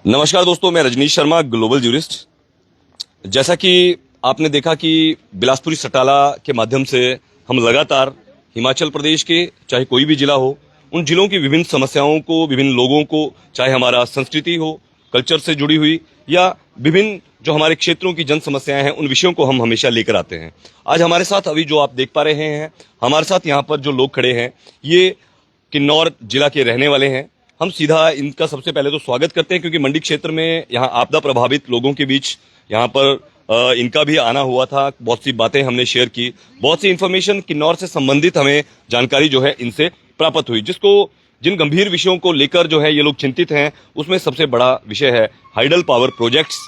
नमस्कार दोस्तों, मैं रजनीश शर्मा, ग्लोबल ज्यूरिस्ट। जैसा कि आपने देखा कि बिलासपुरी सटाला के माध्यम से हम लगातार हिमाचल प्रदेश के चाहे कोई भी जिला हो, उन जिलों की विभिन्न समस्याओं को, विभिन्न लोगों को, चाहे हमारा संस्कृति हो, कल्चर से जुड़ी हुई, या विभिन्न जो हमारे क्षेत्रों की जन समस्याएं हैं, उन विषयों को हम हमेशा लेकर आते हैं। आज हमारे साथ अभी जो आप देख पा रहे हैं, हमारे साथ यहाँ पर जो लोग खड़े हैं, ये किन्नौर जिला के रहने वाले हैं। हम सीधा इनका सबसे पहले तो स्वागत करते हैं, क्योंकि मंडी क्षेत्र में यहाँ आपदा प्रभावित लोगों के बीच यहाँ पर इनका भी आना हुआ था। बहुत सी बातें हमने शेयर की, बहुत सी इन्फॉर्मेशन किन्नौर से संबंधित हमें जानकारी जो है इनसे प्राप्त हुई, जिन गंभीर विषयों को लेकर जो है ये लोग चिंतित हैं, उसमें सबसे बड़ा विषय है hydel power projects.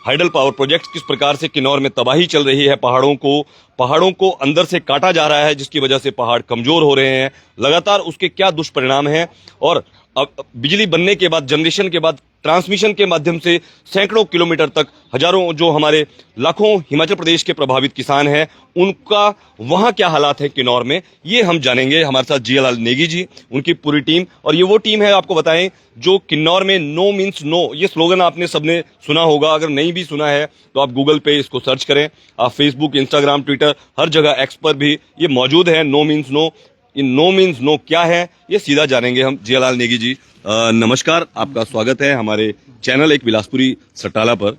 Hydel power project किस प्रकार से किन्नौर में तबाही चल रही है, पहाड़ों को अंदर से काटा जा रहा है, जिसकी वजह से पहाड़ कमजोर हो रहे हैं, लगातार उसके क्या दुष्परिणाम हैं। और अब बिजली बनने के बाद, जनरेशन के बाद, ट्रांसमिशन के माध्यम से सैकड़ों किलोमीटर तक हजारों, जो हमारे लाखों हिमाचल प्रदेश के प्रभावित किसान हैं, उनका वहां क्या हालात है किन्नौर में, ये हम जानेंगे। हमारे साथ जीएलआर नेगी जी, उनकी पूरी टीम, और ये वो टीम है, आपको बताएं, जो किन्नौर में नो मीन्स नो, ये स्लोगन आपने सबने सुना होगा। अगर नहीं भी सुना है तो आप गूगल पे इसको सर्च करें, आप फेसबुक, इंस्टाग्राम, ट्विटर, हर जगह एक्स पर भी ये मौजूद है। नो मीन्स नो, ये नो मीन्स नो क्या है, ये सीधा जानेंगे हम। जीएलआर नेगी जी, नमस्कार, आपका स्वागत है हमारे चैनल एक बिलासपुरी सटाला पर।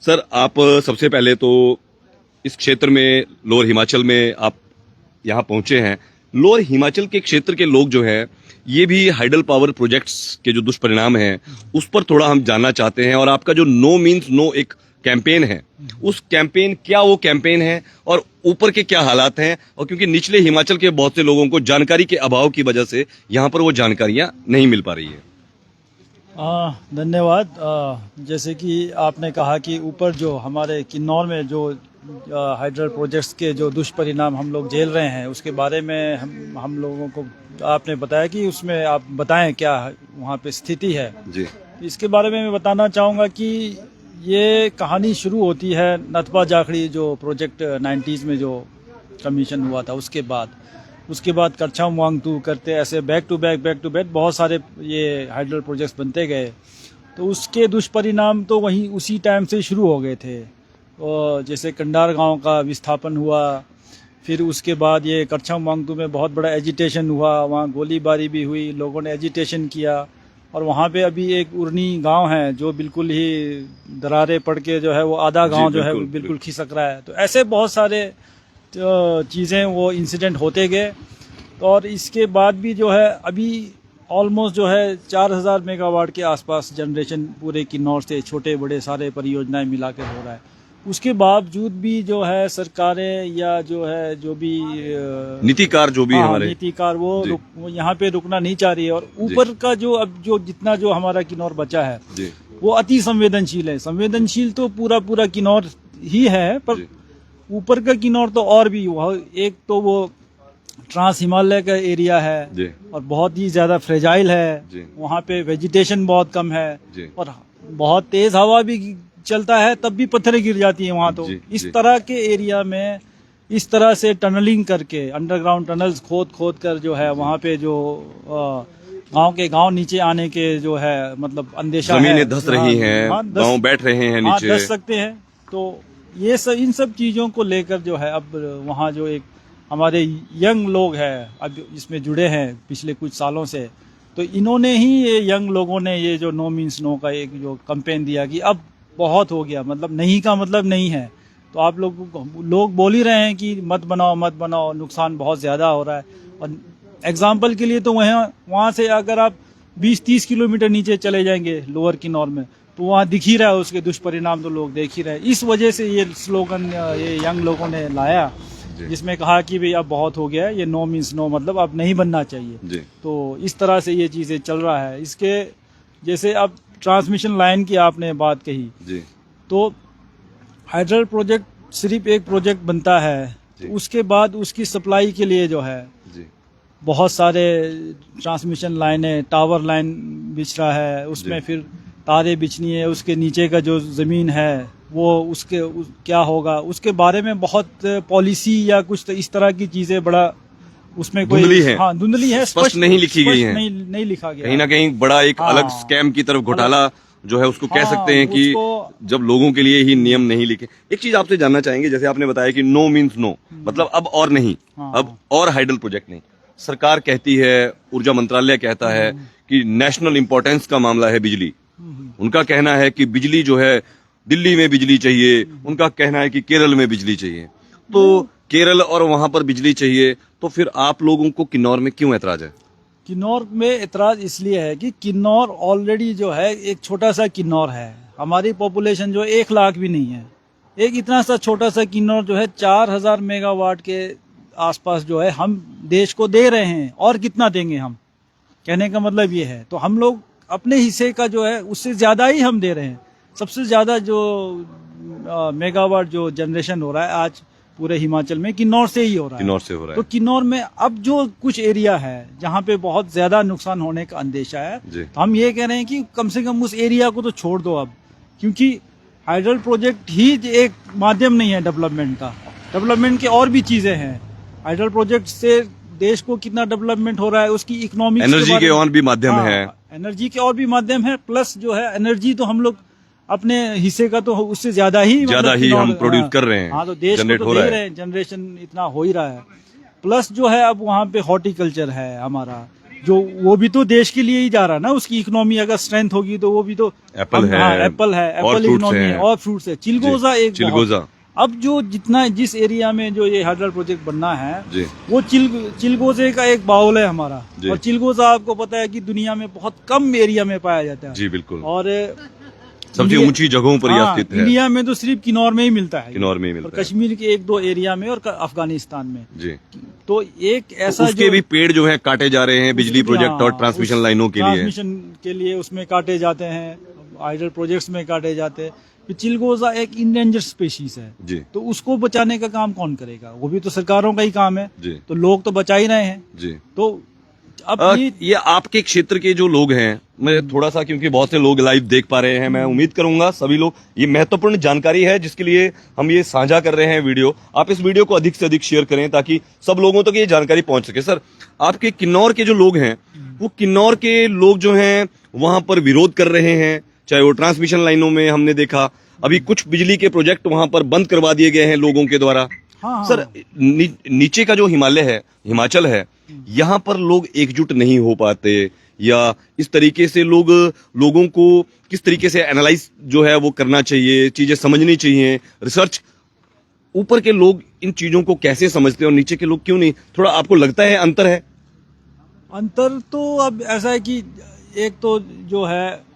सर, आप सबसे पहले तो इस क्षेत्र में, लोअर हिमाचल में आप यहाँ पहुंचे हैं। लोअर हिमाचल के क्षेत्र के लोग जो है, ये भी हाइडल पावर प्रोजेक्ट्स के जो दुष्परिणाम हैं उस पर थोड़ा हम जानना चाहते हैं। और आपका जो नो मीन्स नो एक कैंपेन है, उस कैंपेन, क्या वो कैंपेन है और ऊपर के क्या हालात हैं, और क्योंकि निचले हिमाचल के बहुत से लोगों को जानकारी के अभाव की वजह से यहाँ पर वो जानकारियां नहीं मिल पा रही है। धन्यवाद। जैसे कि आपने कहा कि ऊपर जो हमारे किन्नौर में जो हाइडल प्रोजेक्ट्स के जो दुष्परिणाम हम लोग झेल रहे हैं, उसके बारे में हम लोगों को आपने बताया कि उसमें आप बताएं क्या वहाँ पे स्थिति है जी। इसके बारे में मैं बताना चाहूँगा कि ये कहानी शुरू होती है नथपा जाखड़ी जो प्रोजेक्ट 90s में जो कमीशन हुआ था, उसके बाद करछम वांगतू करते ऐसे बैक टू बैक बहुत सारे ये हाइडल प्रोजेक्ट्स बनते गए। तो उसके दुष्परिणाम तो वहीं उसी टाइम से शुरू हो गए थे। और जैसे कंडार गांव का विस्थापन हुआ, फिर उसके बाद ये करछम वांगतू में बहुत बड़ा एजिटेशन हुआ, वहाँ गोलीबारी भी हुई, लोगों ने एजिटेशन किया। और वहाँ पे अभी एक उर्नी गांव है जो बिल्कुल ही दरारें पड़ के जो है वो आधा गांव जो है बिल्कुल खिसक रहा है। तो ऐसे बहुत सारे चीज़ें, वो इंसिडेंट होते गए। और इसके बाद भी जो है अभी ऑलमोस्ट जो है 4000 मेगावाट के आसपास जनरेशन पूरे किन्नौर से छोटे बड़े सारे परियोजनाएं मिलाकर हो रहा है। उसके बावजूद भी जो है सरकारें या जो है जो भी नीतिकार जो भी हमारे नीतिकार वो यहाँ पे रुकना नहीं चाह रही है। और ऊपर का जो अब जो जितना जो हमारा किन्नौर बचा है वो अति संवेदनशील है। संवेदनशील तो पूरा किन्नौर ही है, पर ऊपर का किन्नौर तो और भी, वह एक तो वो ट्रांस हिमालय का एरिया है और बहुत ही ज्यादा फ्रेजाइल है। वहाँ पे वेजिटेशन बहुत कम है और बहुत तेज हवा भी चलता है तब भी पत्थरें गिर जाती हैं वहाँ। तो इस तरह के एरिया में इस तरह से टनलिंग करके, अंडरग्राउंड टनल्स खोद कर जो है वहाँ पे जो गांव नीचे आने के जो है मतलब अंदेशा है, जमीनें धंस रही हैं, गांव बैठ रहे हैं नीचे, धंस सकते हैं। तो ये इन सब चीजों को लेकर जो है अब वहाँ जो एक हमारे यंग लोग हैं अब इसमें जुड़े हैं पिछले कुछ सालों से, तो इन्होंने ही, ये यंग लोगों ने ये जो नो मीन्स नो का एक जो कैंपेन दिया कि अब बहुत हो गया, मतलब नहीं का मतलब नहीं है। तो आप लोग बोल ही रहे हैं कि मत बनाओ, नुकसान बहुत ज़्यादा हो रहा है। और एग्जाम्पल के लिए तो वहाँ से अगर आप 20-30 किलोमीटर नीचे चले जाएंगे लोअर किन्नौर में, तो वहाँ दिख ही रहा है उसके दुष्परिणाम, तो लोग देख ही रहे हैं। इस वजह से ये स्लोगन ये यंग लोगों ने लाया, जिसमें कहा कि भाई अब बहुत हो गया है, ये नो मीन्स नो, मतलब अब नहीं बनना चाहिए। तो इस तरह से ये चीज़ें चल रहा है। इसके जैसे अब ट्रांसमिशन लाइन की आपने बात कही, तो हाइडल प्रोजेक्ट सिर्फ एक प्रोजेक्ट बनता है, तो उसके बाद उसकी सप्लाई के लिए जो है बहुत सारे ट्रांसमिशन लाइनें, टावर लाइन बिछ रहा है, उसमें फिर तारे बिछनी है, उसके नीचे का जो ज़मीन है वो क्या होगा उसके बारे में बहुत पॉलिसी या कुछ इस तरह की चीज़ें बड़ा उसमें कोई धुंधली है, स्पष्ट नहीं लिखी गई है, नहीं लिखा गया। कहीं ना कहीं बड़ा एक अलग स्कैम की तरफ घोटाला जो है उसको कह हाँ, सकते हैं कि जब लोगों के लिए ही नियम नहीं लिखे। एक चीज आपसे जानना चाहेंगे, जैसे आपने बताया कि नो मीन्स नो, मतलब अब और नहीं, हाँ। अब और हाइडल प्रोजेक्ट नहीं। सरकार कहती है, ऊर्जा मंत्रालय कहता है कि नेशनल इंपॉर्टेंस का मामला है बिजली। उनका कहना है कि बिजली जो है दिल्ली में बिजली चाहिए, उनका कहना है कि केरल में बिजली चाहिए। तो केरल और वहां पर बिजली चाहिए, तो फिर आप लोगों को किन्नौर में क्यों ऐतराज है? किन्नौर में एतराज इसलिए है कि किन्नौर ऑलरेडी जो है एक छोटा सा किन्नौर है। हमारी पॉपुलेशन जो 1 लाख भी नहीं है। एक इतना सा छोटा सा किन्नौर जो है 4000 मेगावाट के आसपास जो है हम देश को दे रहे हैं, और कितना देंगे हम, कहने का मतलब ये है। तो हम लोग अपने हिस्से का जो है उससे ज्यादा ही हम दे रहे हैं। सबसे ज्यादा जो मेगावाट जो जनरेशन हो रहा है आज पूरे हिमाचल में किन्नौर से ही हो रहा है। किन्नौर से हो रहा है। तो किन्नौर में अब जो कुछ एरिया है जहाँ पे बहुत ज्यादा नुकसान होने का अंदेशा है, तो हम ये कह रहे हैं कि कम से कम उस एरिया को तो छोड़ दो अब, क्योंकि हाइडल प्रोजेक्ट ही एक माध्यम नहीं है डेवलपमेंट का। डेवलपमेंट के और भी चीजें हैं। हाइडल प्रोजेक्ट से देश को कितना डेवलपमेंट हो रहा है, उसकी इकोनॉमिक, एनर्जी के और भी माध्यम है। एनर्जी के और भी माध्यम है, प्लस जो है एनर्जी तो हम लोग अपने हिस्से का तो उससे ज्यादा ही हम प्रोड्यूस कर रहे हैं। हाँ, तो देश को तो दे रहे हैं, जनरेशन इतना हो ही रहा है। प्लस जो है अब वहाँ पे हॉर्टिकल्चर है हमारा, जो वो भी तो देश के लिए ही जा रहा है ना। उसकी इकोनॉमी अगर स्ट्रेंथ होगी तो वो भी तो एप्पल है, एप्पल इकोनॉमी है, और फ्रूट्स है। चिलगोजा चिलगोजा अब जो जिस एरिया में जो ये हाइडल प्रोजेक्ट बनना है वो चिलगोजे का एक बाउल है हमारा। और चिलगोजा आपको पता है कि दुनिया में बहुत कम एरिया में पाया जाता है। जी बिल्कुल। और सबसे ऊंची जगहों पर यह स्थित है। इंडिया में तो सिर्फ किन्नौर में ही मिलता है। किन्नौर में ही मिलता है। कश्मीर के 1-2 एरिया में और अफगानिस्तान में। जी। तो एक ऐसा उसके भी पेड़ जो है काटे जा रहे हैं बिजली प्रोजेक्ट और ट्रांसमिशन लाइनों के लिए। ट्रांसमिशन के लिए उसमें काटे जाते हैं, हाइडल प्रोजेक्ट्स में काटे जाते हैं। चिलगोजा एक इंडेंजर स्पेशीज है जी। तो उसको बचाने का काम कौन करेगा? वो भी तो सरकारों का ही काम है जी। तो लोग तो बचा ही रहे हैं जी। तो अब ये आपके क्षेत्र के जो लोग हैं, मैं थोड़ा सा, क्योंकि बहुत से लोग लाइव देख पा रहे हैं, मैं उम्मीद करूंगा सभी लोग, ये महत्वपूर्ण जानकारी है जिसके लिए हम ये साझा कर रहे हैं वीडियो। आप इस वीडियो को अधिक से अधिक शेयर करें ताकि सब लोगों तक ये जानकारी पहुंच सके। सर, आपके किन्नौर के जो लोग हैं, वो किन्नौर के लोग जो हैं वहां पर विरोध कर रहे हैं, चाहे वो ट्रांसमिशन लाइनों में हमने देखा, अभी कुछ बिजली के प्रोजेक्ट वहां पर बंद करवा दिए गए हैं लोगों के द्वारा। हाँ। सर, नीचे का जो हिमालय है, हिमाचल है, यहाँ पर लोग एकजुट नहीं हो पाते, या इस तरीके से लोगों को किस तरीके से एनालाइज जो है वो करना चाहिए, चीजें समझनी चाहिए, रिसर्च, ऊपर के लोग इन चीजों को कैसे समझते हैं और नीचे के लोग क्यों नहीं? थोड़ा आपको लगता है अंतर है? अंतर तो अब ऐसा है कि एक तो जो है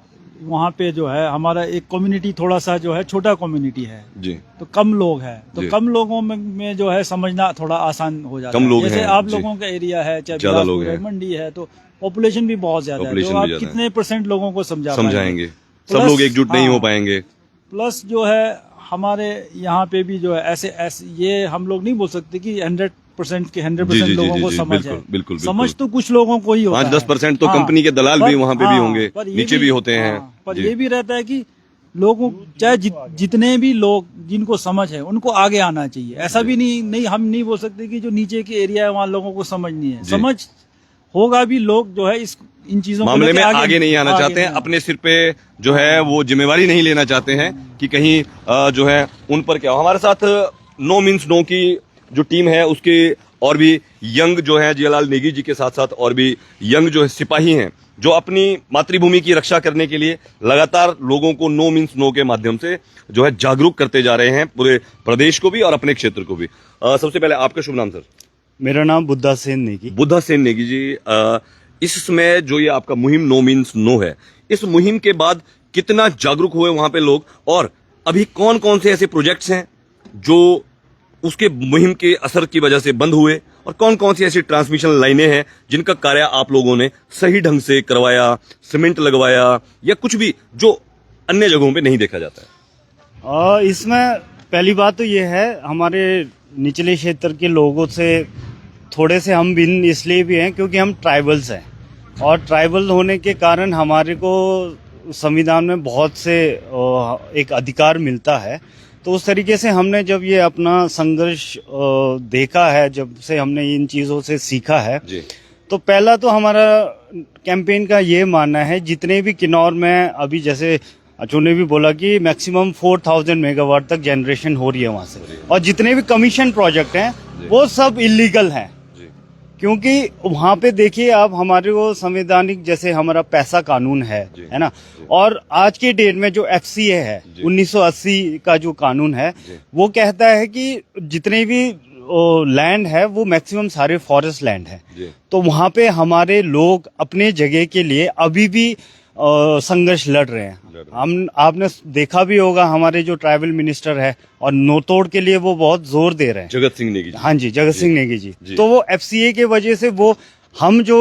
वहाँ पे जो है हमारा एक कम्युनिटी थोड़ा सा जो है छोटा कम्युनिटी है जी। तो कम लोग हैं, तो कम लोगों में जो है समझना थोड़ा आसान हो जाता है। जैसे आप लोगों का एरिया है, चाहे बिलासपुर है, मंडी है, तो पॉपुलेशन भी बहुत ज्यादा है, तो आप कितने % लोगों को समझाएंगे? सब लोग एकजुट नहीं हो पाएंगे। प्लस जो है हमारे यहाँ पे भी जो है ऐसे ये हम लोग नहीं बोल सकते कि 100% के 100% लोगों को समझ है। बिल्कुल। समझ तो कुछ लोगों को ही होता है। 5-10% तो कंपनी के दलाल भी वहाँ पे भी होंगे, नीचे भी होते हैं। पर ये भी रहता है कि लोगों, चाहे जितने भी लोग जिनको समझ है उनको आगे आना चाहिए। ऐसा भी नहीं हम नहीं बोल सकते कि जो नीचे के एरिया है वहाँ लोगों को समझ नहीं है। समझ होगा भी, लोग जो है इन चीजों मामले में आगे नहीं आना चाहते हैं, अपने सिर पे जो है वो जिम्मेवारी नहीं लेना चाहते हैं कि कहीं जो है उन पर क्या हो। हमारे साथ नो मीन्स नो की जो टीम है उसके और भी यंग जो है, जियालाल नेगी जी के साथ साथ और भी यंग जो है सिपाही हैं, जो अपनी मातृभूमि की रक्षा करने के लिए लगातार लोगों को नो मीन्स नो के माध्यम से जो है जागरूक करते जा रहे हैं, पूरे प्रदेश को भी और अपने क्षेत्र को भी। सबसे पहले आपका शुभ नाम सर? मेरा नाम बुद्धा सेन नेगी। बुद्धा सेन नेगी जी, इस समय जो ये आपका मुहिम नो मीन्स नो है, इस मुहिम के बाद कितना जागरूक हुए वहां पे लोग, और अभी कौन कौन से ऐसे प्रोजेक्ट्स हैं जो उसके मुहिम के असर की वजह से बंद हुए, और कौन कौन सी ऐसी ट्रांसमिशन लाइनें हैं जिनका कार्य आप लोगों ने सही ढंग से करवाया, सीमेंट लगवाया, या कुछ भी जो अन्य जगहों पे नहीं देखा जाता है? इसमें पहली बात तो ये है, हमारे निचले क्षेत्र के लोगों से थोड़े से हम भिन्न इसलिए भी हैं क्योंकि हम ट्राइबल्स हैं, और ट्राइबल होने के कारण हमारे को संविधान में बहुत से एक अधिकार मिलता है। तो उस तरीके से हमने जब ये अपना संघर्ष देखा है, जब से हमने इन चीज़ों से सीखा है, तो पहला तो हमारा कैंपेन का ये मानना है, जितने भी किन्नौर में अभी जैसे अचू ने भी बोला कि मैक्सिमम 4000 मेगावाट तक जनरेशन हो रही है वहां से, और जितने भी कमीशन प्रोजेक्ट हैं वो सब इलीगल हैं। क्योंकि वहां पे देखिए आप, हमारे वो संवैधानिक जैसे हमारा पैसा कानून है ना, और आज के डेट में जो FCA है 1980 का जो कानून है, वो कहता है कि जितने भी लैंड है वो मैक्सिमम सारे फॉरेस्ट लैंड है। तो वहां पे हमारे लोग अपने जगह के लिए अभी भी संघर्ष लड़ रहे हैं। हम, आपने देखा भी होगा हमारे जो ट्राइबल मिनिस्टर है, और नोतोड़ के लिए वो बहुत जोर दे रहे हैं, जगत सिंह नेगी जी। हाँ जी, जगत सिंह नेगी जी। तो वो FCA के वजह से वो, हम जो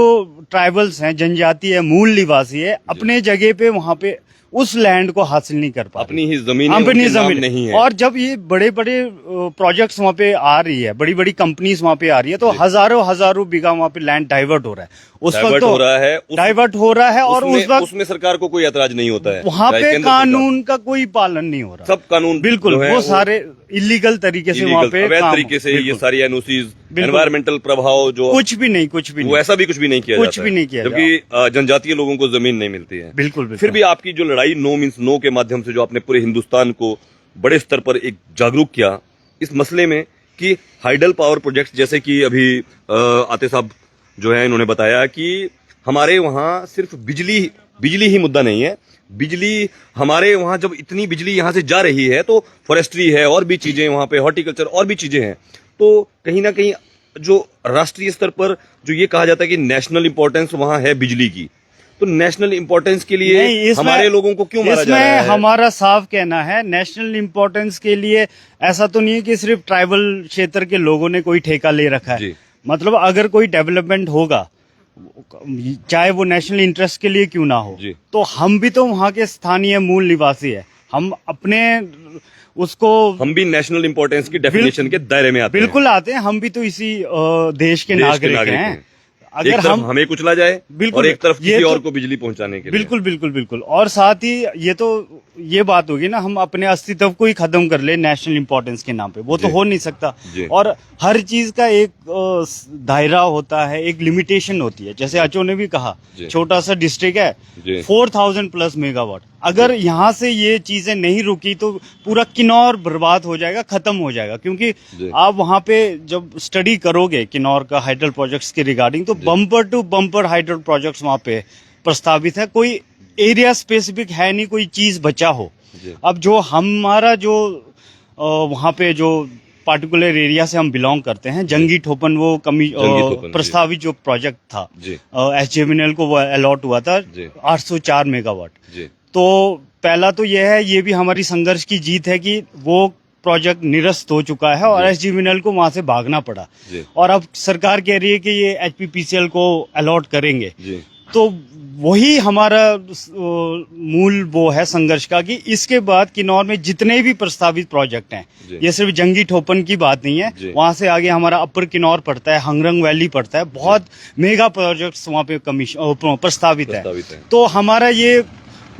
ट्राइबल्स हैं, जनजाति है, मूल निवासी है, अपने जगह पे वहां पे उस लैंड को हासिल नहीं कर पाते, अपनी ही जमीन अपनी जमीन नहीं है। और जब ये बड़े बड़े प्रोजेक्ट्स वहाँ पे आ रही है, बड़ी बड़ी कंपनीज वहाँ पे आ रही है, तो हजारों बीघा वहाँ पे लैंड डाइवर्ट हो रहा है। उस वक्त तो डाइवर्ट हो रहा है, और उस वक्त उसमें सरकार को कोई ऐतराज नहीं होता है। वहाँ पे कानून का कोई पालन नहीं हो रहा, सब कानून बिल्कुल वो सारे इलीगल तरीके से वहाँ पे अवैध तरीके से ये सारी एनओसीज, एनवायरमेंटल प्रभाव जो कुछ भी नहीं वो ऐसा भी कुछ भी नहीं किया कुछ भी नहीं किया, जबकि जनजातीय लोगों को जमीन नहीं मिलती है। बिल्कुल। फिर भी आपकी जो लड़ाई नो मीन्स नो के माध्यम से जो आपने पूरे हिंदुस्तान को बड़े स्तर पर एक जागरूक किया इस मसले में कि हाइडल पावर प्रोजेक्ट, जैसे कि अभी आते साहब जो है इन्होंने बताया कि हमारे वहां सिर्फ बिजली ही मुद्दा नहीं है। बिजली हमारे वहां, जब इतनी बिजली यहां से जा रही है तो फॉरेस्ट्री है और भी चीजें वहां पे, हॉर्टिकल्चर और भी चीजें हैं। तो कहीं ना कहीं जो राष्ट्रीय स्तर पर जो ये कहा जाता है कि नेशनल इंपॉर्टेंस वहां है बिजली की, तो नेशनल इंपॉर्टेंस के लिए हमारे लोगों को क्यों मारा जा रहा है? हमारा साफ कहना है, नेशनल इंपॉर्टेंस के लिए ऐसा तो नहीं है कि सिर्फ ट्राइबल क्षेत्र के लोगों ने कोई ठेका ले रखा है। मतलब अगर कोई डेवलपमेंट होगा, चाहे वो नेशनल इंटरेस्ट के लिए क्यों ना हो, तो हम भी तो वहाँ के स्थानीय मूल निवासी है, हम अपने उसको, हम भी नेशनल इंपॉर्टेंस की डेफिनेशन के दायरे में आते हैं। बिल्कुल आते हैं, हम भी तो इसी देश के नागरिक हैं। अगर एक तरफ हमें कुचला जाए और एक तरफ किसी और को बिजली पहुंचाने के लिए, बिल्कुल। और साथ ही ये बात होगी ना, हम अपने अस्तित्व को ही खत्म कर ले नेशनल इंपॉर्टेंस के नाम पे, वो तो हो नहीं सकता। और हर चीज का एक दायरा होता है, एक लिमिटेशन होती है। जैसे अचो ने भी कहा, छोटा सा डिस्ट्रिक्ट है, 4000 प्लस मेगावाट, अगर यहाँ से ये चीजें नहीं रुकी तो पूरा किन्नौर बर्बाद हो जाएगा, खत्म हो जाएगा। क्योंकि आप वहाँ पे जब स्टडी करोगे किन्नौर का हाइडल प्रोजेक्ट्स के रिगार्डिंग, तो bumper to bumper hydel projects वहाँ पे प्रस्तावित है। कोई एरिया स्पेसिफिक है नहीं, कोई चीज बचा हो। अब जो हमारा जो वहाँ पे जो पार्टिकुलर एरिया से हम बिलोंग करते हैं, जंगी ठोपन, वो प्रस्तावित जो प्रोजेक्ट था SJVNL को वो अलॉट हुआ था 804 मेगावाट। तो पहला तो ये है, ये भी हमारी संघर्ष की जीत है कि वो प्रोजेक्ट निरस्त हो चुका है और SJVNL को वहां से भागना पड़ा, और अब सरकार कह रही है कि ये HPPCL को अलॉट करेंगे। तो वही हमारा मूल वो है संघर्ष का कि इसके बाद किन्नौर में जितने भी प्रस्तावित प्रोजेक्ट हैं, ये सिर्फ जंगी ठोपन की बात नहीं है, वहां से आगे हमारा अपर किन्नौर पड़ता है, हंगरंग वैली पड़ता है, बहुत मेगा प्रोजेक्ट्स वहां पे प्रस्तावित है। तो हमारा ये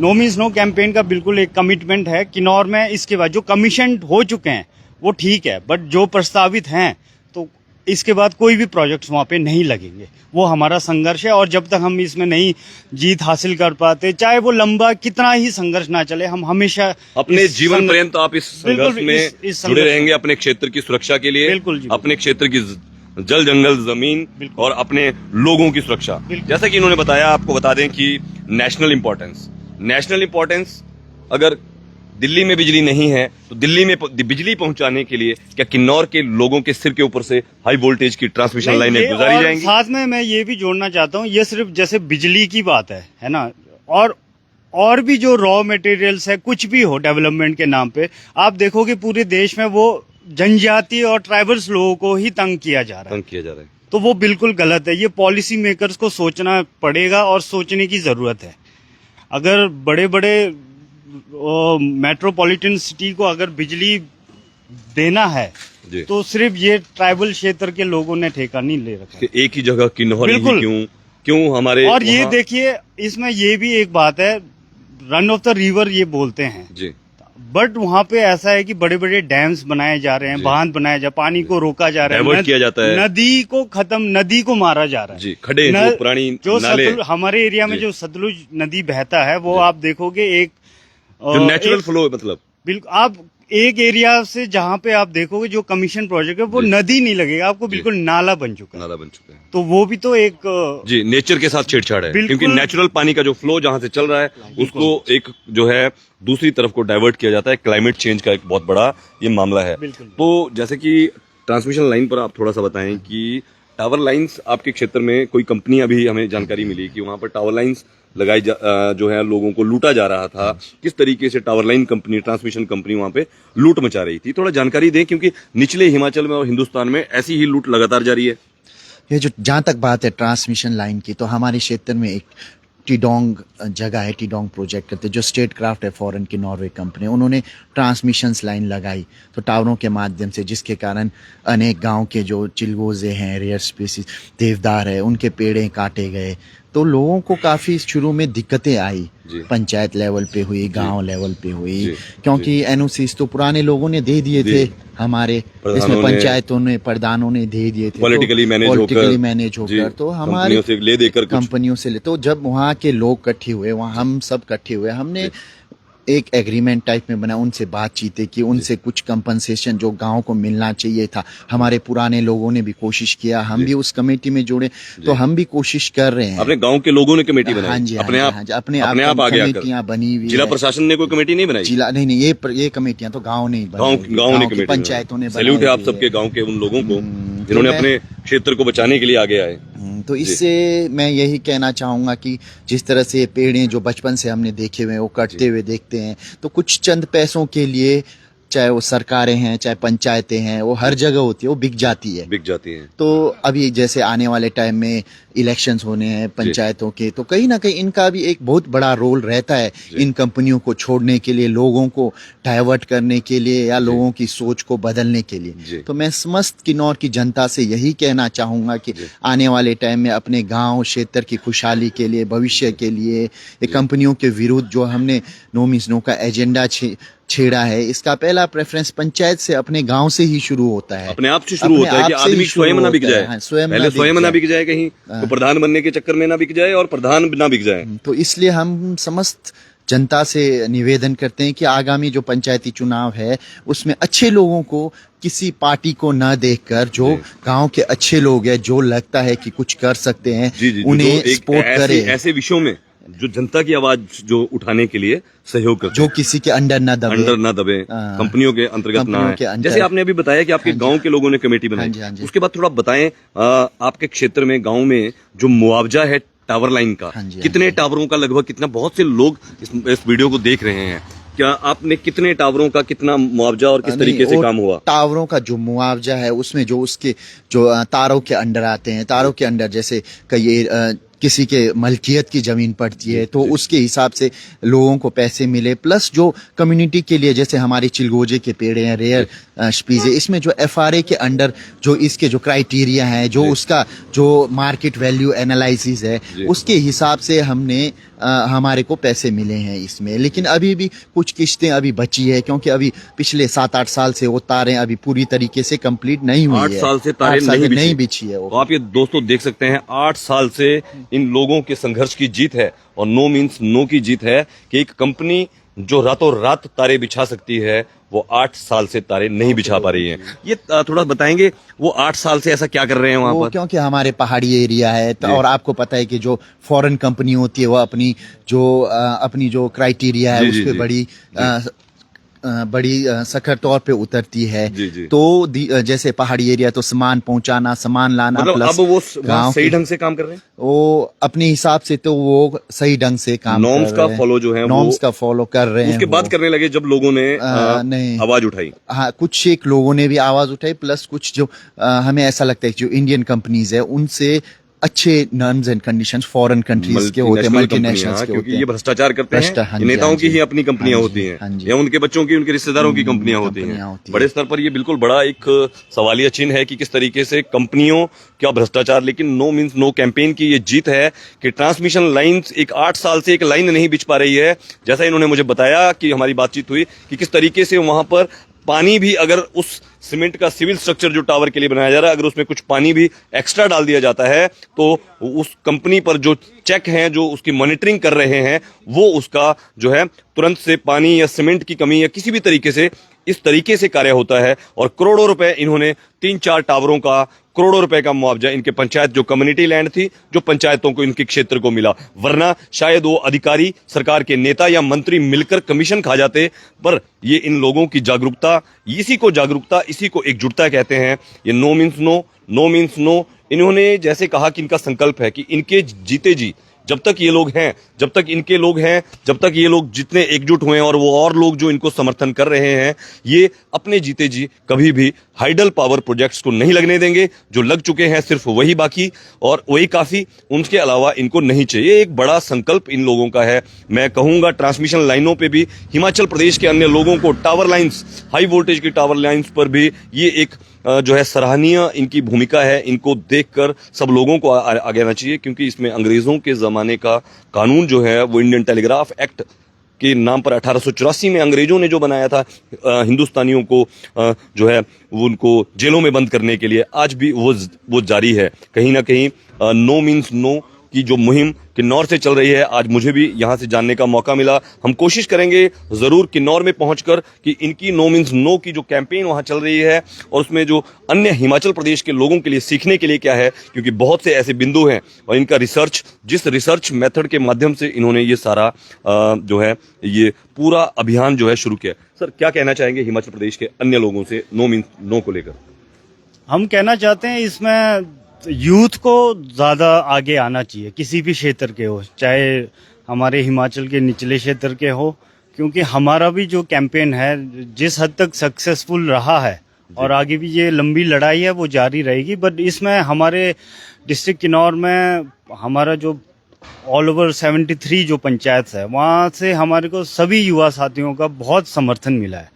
नो मीन्स नो कैंपेन का बिल्कुल एक कमिटमेंट है किन्नौर में। इसके बाद जो कमीशन हो चुके हैं वो ठीक है, बट जो प्रस्तावित हैं तो इसके बाद कोई भी प्रोजेक्ट्स वहाँ पे नहीं लगेंगे। वो हमारा संघर्ष है, और जब तक हम इसमें नहीं जीत हासिल कर पाते, चाहे वो लंबा कितना ही संघर्ष ना चले, हम हमेशा अपने जीवन पर्यंत आप इस संघर्ष में जुड़े रहेंगे, अपने क्षेत्र की सुरक्षा के लिए, अपने क्षेत्र की जल जंगल जमीन और अपने लोगों की सुरक्षा। जैसा कि इन्होंने बताया, आपको बता दें कि नेशनल इंपॉर्टेंस, अगर दिल्ली में बिजली नहीं है तो दिल्ली में बिजली पहुंचाने के लिए क्या किन्नौर के लोगों के सिर के ऊपर से हाई वोल्टेज की ट्रांसमिशन लाइनें गुजारी जाएंगी? साथ में मैं ये भी जोड़ना चाहता हूँ, ये सिर्फ जैसे बिजली की बात है ना, और भी जो रॉ मटेरियल्स है, कुछ भी हो डेवलपमेंट के नाम पे, आप देखोगे पूरे देश में वो जनजाति और ट्राइबल्स लोगों को ही तंग किया जा रहा है। तो वो बिल्कुल गलत है। ये पॉलिसी मेकर्स को सोचना पड़ेगा और सोचने की जरूरत है। अगर बड़े बड़े मेट्रोपॉलिटन सिटी को अगर बिजली देना है तो सिर्फ ये ट्राइबल क्षेत्र के लोगों ने ठेका नहीं ले रखा। एक ही जगह किन्नौर ही क्यों हमारे, और ये देखिए इसमें ये भी एक बात है, रन ऑफ द रिवर ये बोलते हैं जी। बट वहाँ पे ऐसा है कि बड़े बड़े डैम्स बनाए जा रहे हैं, बांध बनाए जा, पानी को रोका जा रहा है, डाइवर्ट किया जाता है, नदी को मारा जा रहा है जी, खड़े जो पुरानी नाले, हमारे एरिया में जो सतलुज नदी बहता है वो आप देखोगे एक जो नेचुरल फ्लो है, मतलब बिल्कुल आप एक एरिया से जहाँ पे आप देखोगे जो कमीशन प्रोजेक्ट है वो नदी नहीं लगेगा आपको, बिल्कुल नाला बन चुका है, तो वो भी तो एक जी नेचर के साथ छेड़छाड़ है, क्योंकि नेचुरल पानी का जो फ्लो जहां से चल रहा है उसको एक जो है दूसरी तरफ को डाइवर्ट किया जाता है। क्लाइमेट चेंज का एक बहुत बड़ा ये मामला है। तो जैसे कि ट्रांसमिशन लाइन पर आप थोड़ा सा बताएं कि टावर लाइंस आपके क्षेत्र में कोई कंपनी, अभी हमें जानकारी मिली कि वहां पर टावर लाइंस जो है लोगों को लूटा जा रहा था, किस तरीके से tower line company, transmission company वहां पे लूट मचा रही थी, थोड़ा जानकारी दें, क्योंकि निचले हिमाचल में और हिंदुस्तान में ऐसी ही लूट लगातार जारी है। ये जो जहाँ तक बात है ट्रांसमिशन लाइन की, तो हमारे क्षेत्र में एक टीडोंग जगह है, टीडोंग प्रोजेक्ट करते जो स्टेट क्राफ्ट है फॉरेन की नॉर्वे कंपनी, उन्होंने ट्रांसमिशंस लाइन लगाई तो टावरों के माध्यम से, जिसके कारण अनेक गांव के जो चिलगोजे हैं, रेयर स्पीसीज देवदार है, उनके पेड़े काटे गए। तो लोगों को काफ़ी शुरू में दिक्कतें आई, पंचायत लेवल पे हुई, गांव लेवल पे हुई, क्योंकि एनओसीज तो पुराने लोगों ने दे दिए थे, हमारे इसमें पंचायतों ने, प्रधानों ने दे दिए थे, पॉलिटिकली मैनेज होकर तो हमारे कंपनियों से ले, तो जब वहाँ के लोग इकट्ठे हुए, वहाँ हम सब इकट्ठे हुए, हमने एक एग्रीमेंट टाइप में बना, उनसे बातचीतें की, उनसे कुछ कंपनसेशन जो गांव को मिलना चाहिए था, हमारे पुराने लोगों ने भी कोशिश किया, हम भी उस कमेटी में जुड़े, तो हम भी कोशिश कर रहे हैं। अपने गांव के लोगों ने कमेटी बनाई? हाँ जी, अपने आप कमेटियां बनी हुई, जिला प्रशासन ने कोई कमेटी नहीं बनाई? जिला नहीं, ये कमेटियां तो गाँव ने गाँव ने, पंचायतों ने। सैल्यूट है आप सबके गाँव के उन लोगों को जिन्होंने अपने क्षेत्र को बचाने के लिए आगे आए। तो इससे मैं यही कहना चाहूँगा कि जिस तरह से पेड़ें जो बचपन से हमने देखे हुए वो कटते हुए देखते हैं, तो कुछ चंद पैसों के लिए, चाहे वो सरकारें हैं चाहे पंचायतें हैं, वो हर जगह होती है, वो बिक जाती है। तो अभी जैसे आने वाले टाइम में इलेक्शंस होने हैं पंचायतों के, तो कहीं ना कहीं इनका भी एक बहुत बड़ा रोल रहता है इन कंपनियों को छोड़ने के लिए, लोगों को डाइवर्ट करने के लिए, या लोगों की सोच को बदलने के लिए। तो मैं समस्त किन्नौर की जनता से यही कहना चाहूँगा कि आने वाले टाइम में अपने गाँव क्षेत्र की खुशहाली के लिए, भविष्य के लिए, ये कंपनियों के विरुद्ध जो हमने नो मीन्स नो का एजेंडा छेड़ा है, इसका पहला प्रेफरेंस पंचायत से, अपने गांव से ही शुरू होता है, अपने आप से शुरू होता है कि आदमी स्वयं ना बिक जाए, पहले स्वयं ना बिक जाए, कहीं तो प्रधान बनने के चक्कर में ना बिक जाए और प्रधान ना बिक जाए। तो इसलिए हम समस्त जनता से निवेदन करते हैं कि आगामी जो पंचायती चुनाव है उसमें अच्छे लोगों को, किसी पार्टी को न देखकर, जो गांव के अच्छे लोग हैं, जो लगता है कि कुछ कर सकते हैं, उन्हें सपोर्ट करें। ऐसे विषयों में जो जनता की आवाज जो उठाने के लिए सहयोग करते, जो किसी के अंडर न दबे, कंपनियों के अंतर्गत ना आए। जैसे आपने अभी बताया कि आपके गांव के लोगों ने कमेटी बनाई, उसके बाद थोड़ा बताएं आपके क्षेत्र में, गांव में जो मुआवजा है टावर लाइन का, कितने टावरों का लगभग, कितना, बहुत से लोग इस वीडियो को देख रहे हैं, क्या आपने कितने टावरों का कितना मुआवजा और किस तरीके से काम हुआ? टावरों का जो मुआवजा है उसमें जो उसके जो तारों के अंडर आते हैं, तारों के अंडर जैसे कई किसी के मलकियत की जमीन पड़ती है, तो उसके हिसाब से लोगों को पैसे मिले, प्लस जो कम्युनिटी के लिए, जैसे हमारे चिलगोजे के पेड़ हैं, रेयर स्पीसीज है, इसमें जो एफआरए के अंडर जो इसके जो क्राइटेरिया है, जो उसका जो मार्केट वैल्यू एनालिसिस है, उसके हिसाब से हमने हमारे को पैसे मिले हैं इसमें। लेकिन अभी भी कुछ किस्तें अभी बची है, क्योंकि अभी पिछले 7-8 साल से वो तारें अभी पूरी तरीके से कंप्लीट नहीं हुई है। 8 साल से तारें नहीं बिछी है। तो आप ये दोस्तों देख सकते हैं, 8 साल से इन लोगों के संघर्ष की जीत है, और नो मीन्स नो की जीत है कि एक कंपनी जो रातों रात तारे बिछा सकती है, वो 8 साल से तारे नहीं बिछा पा रही है। ये थोड़ा बताएंगे, वो 8 साल से ऐसा क्या कर रहे हैं वहां पर? क्योंकि हमारे पहाड़ी एरिया है, और आपको पता है कि जो फॉरेन कंपनी होती है वो अपनी जो क्राइटेरिया है उस पर बड़ी सखत तौर पे उतरती है। तो जैसे पहाड़ी एरिया, तो सामान पहुंचाना, सामान लाना, मतलब प्लस अब वो सही ढंग से काम कर रहे हैं, वो अपने हिसाब से, तो वो सही ढंग से काम नॉर्म्स का फॉलो जो है, नॉर्म्स का फॉलो कर रहे हैं। उसके बाद करने लगे जब लोगों ने आवाज उठाई। हाँ, कुछ एक लोगों ने भी आवाज उठाई, प्लस कुछ जो हमें ऐसा लगता है जो इंडियन कंपनीज है उनसे अच्छे terms and conditions foreign countries के होते हैं, मल्टीनेशनल्स के क्योंकि होते ये हैं। भ्रष्टाचार करते हैं, हाँ ये जी, नेताओं हाँ की जी। ही अपनी कंपनियां हाँ होती जी, हैं हाँ जी। या उनके बच्चों की, उनके रिश्तेदारों की कंपनियां होती कंपनियां हैं। होती बड़े स्तर पर ये बिल्कुल बड़ा एक सवालिया चिन्ह है कि किस तरीके से कंपनियों का भ्रष्टाचार, लेकिन नो मीन्स नो कैंपेन की ये जीत है कि ट्रांसमिशन लाइंस एक 8 साल से एक लाइन नहीं बिछ पा रही है। जैसा इन्होंने मुझे बताया कि हमारी बातचीत हुई कि किस तरीके से वहां पर पानी भी, अगर उस सीमेंट का सिविल स्ट्रक्चर जो टावर के लिए बनाया जा रहा है, अगर उसमें कुछ पानी भी एक्स्ट्रा डाल दिया जाता है तो उस कंपनी पर जो चेक हैं, जो उसकी मॉनिटरिंग कर रहे हैं, वो उसका जो है तुरंत से पानी या सीमेंट की कमी या किसी भी तरीके से इस तरीके से कार्य होता है। और करोड़ों रुपए इन्होंने 3-4 टावरों का, करोड़ों रुपए का मुआवजा इनके पंचायत, जो कम्युनिटी लैंड थी, जो पंचायतों को, इनके क्षेत्र को मिला, वरना शायद वो अधिकारी, सरकार के नेता या मंत्री मिलकर कमीशन खा जाते। पर ये इन लोगों की जागरूकता, इसी को एकजुटता कहते हैं। ये no means no, no means no. इन्होंने जैसे कहा कि इनका संकल्प है कि इनके जीते जी जब तक ये लोग हैं, जब तक इनके लोग हैं, जब तक ये लोग जितने एकजुट हुए हैं और वो और लोग जो इनको समर्थन कर रहे हैं, ये अपने जीते जी कभी भी हाइडल पावर प्रोजेक्ट्स को नहीं लगने देंगे। जो लग चुके हैं सिर्फ वही बाकी और वही काफी, उनके अलावा इनको नहीं चाहिए। एक बड़ा संकल्प इन लोगों का है। मैं कहूंगा ट्रांसमिशन लाइनों पे भी हिमाचल प्रदेश के अन्य लोगों को, टावर लाइंस, हाई वोल्टेज की टावर लाइंस पर भी ये एक जो है सराहनीय इनकी भूमिका है। इनको देखकर सब लोगों को आगे आना चाहिए, क्योंकि इसमें अंग्रेजों के जमाने का कानून जो है, वो इंडियन टेलीग्राफ एक्ट के नाम पर 1884 में अंग्रेजों ने जो बनाया था हिंदुस्तानियों को जो है वो उनको जेलों में बंद करने के लिए, आज भी वो जारी है। कहीं ना कहीं नो मीन्स नो की जो मुहिम किन्नौर से चल रही है, आज मुझे भी यहां से जानने का मौका मिला। हम कोशिश करेंगे जरूर किन्नौर में पहुंचकर कि इनकी नो मीन्स नो की जो कैंपेन वहां चल रही है और उसमें जो अन्य हिमाचल प्रदेश के लोगों के लिए सीखने के लिए क्या है, क्योंकि बहुत से ऐसे बिंदु हैं और इनका रिसर्च, जिस रिसर्च मेथड के माध्यम से इन्होंने ये सारा जो है ये पूरा अभियान जो है शुरू किया। सर, क्या कहना चाहेंगे हिमाचल प्रदेश के अन्य लोगों से नो मीन्स नो को लेकर? हम कहना चाहते हैं इसमें यूथ को ज़्यादा आगे आना चाहिए, किसी भी क्षेत्र के हो, चाहे हमारे हिमाचल के निचले क्षेत्र के हो, क्योंकि हमारा भी जो कैंपेन है जिस हद तक सक्सेसफुल रहा है और आगे भी ये लंबी लड़ाई है वो जारी रहेगी। बट इसमें हमारे डिस्ट्रिक्ट किन्नौर में हमारा जो ऑल ओवर 73 जो पंचायत है, वहाँ से हमारे को सभी युवा साथियों का बहुत समर्थन मिला है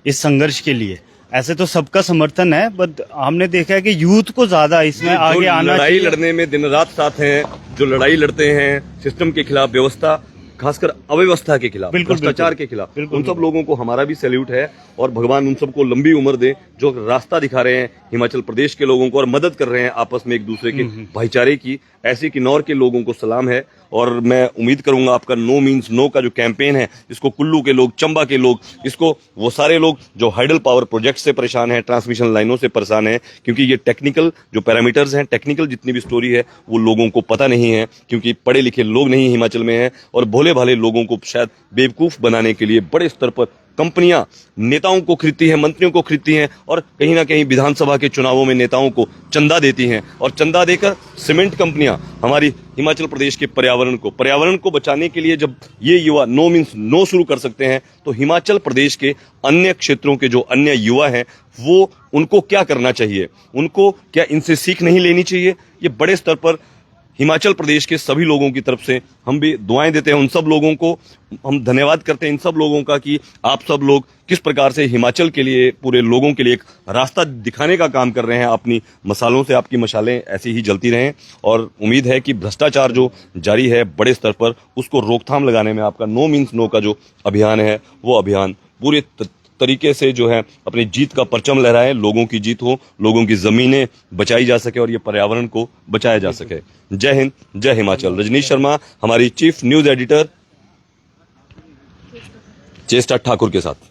इस संघर्ष के लिए। ऐसे तो सबका समर्थन है, बट हमने देखा है कि यूथ को ज्यादा इसमें आगे आना लड़ाई चाहिए। लड़ने में दिन रात साथ हैं, जो लड़ाई लड़ते हैं सिस्टम के खिलाफ, व्यवस्था, खासकर अव्यवस्था के खिलाफ, भ्रष्टाचार के खिलाफ, उन सब लोगों को हमारा भी सैल्यूट है और भगवान उन सबको लंबी उम्र दे, जो रास्ता दिखा रहे हैं हिमाचल प्रदेश के लोगों को और मदद कर रहे हैं आपस में एक दूसरे के भाईचारे की। ऐसे किन्नौर के लोगों को सलाम है और मैं उम्मीद करूंगा आपका नो मीन्स नो का जो कैंपेन है, इसको कुल्लू के लोग, चंबा के लोग, इसको वो सारे लोग जो हाइडल पावर प्रोजेक्ट से परेशान हैं, ट्रांसमिशन लाइनों से परेशान हैं, क्योंकि ये टेक्निकल जो पैरामीटर्स हैं, टेक्निकल जितनी भी स्टोरी है, वो लोगों को पता नहीं है, क्योंकि पढ़े लिखे लोग नहीं हिमाचल में हैं और भोले भाले लोगों को शायद बेवकूफ बनाने के लिए बड़े स्तर पर कंपनियां नेताओं को खरीदती हैं, मंत्रियों को खरीदती हैं और कहीं ना कहीं विधानसभा के चुनावों में नेताओं को चंदा देती हैं और चंदा देकर सीमेंट कंपनियां हमारी हिमाचल प्रदेश के पर्यावरण को बचाने के लिए जब ये युवा नो मीन्स नो शुरू कर सकते हैं, तो हिमाचल प्रदेश के अन्य क्षेत्रों के जो अन्य युवा हैं, वो उनको क्या करना चाहिए? उनको क्या इनसे सीख नहीं लेनी चाहिए? ये बड़े स्तर पर हिमाचल प्रदेश के सभी लोगों की तरफ से हम भी दुआएं देते हैं। उन सब लोगों को हम धन्यवाद करते हैं, इन सब लोगों का, कि आप सब लोग किस प्रकार से हिमाचल के लिए, पूरे लोगों के लिए एक रास्ता दिखाने का काम कर रहे हैं। अपनी मसालों से आपकी मशालें ऐसी ही जलती रहें और उम्मीद है कि भ्रष्टाचार जो जारी है बड़े स्तर पर, उसको रोकथाम लगाने में आपका नो मीन्स नो का जो अभियान है, वो अभियान पूरे तरीके से जो है अपनी जीत का परचम लहराए, लोगों की जीत हो, लोगों की जमीनें बचाई जा सके और ये पर्यावरण को बचाया जा सके। जय हिंद, जय हिमाचल। रजनीश शर्मा हमारी चीफ न्यूज एडिटर चेस्टा ठाकुर के साथ।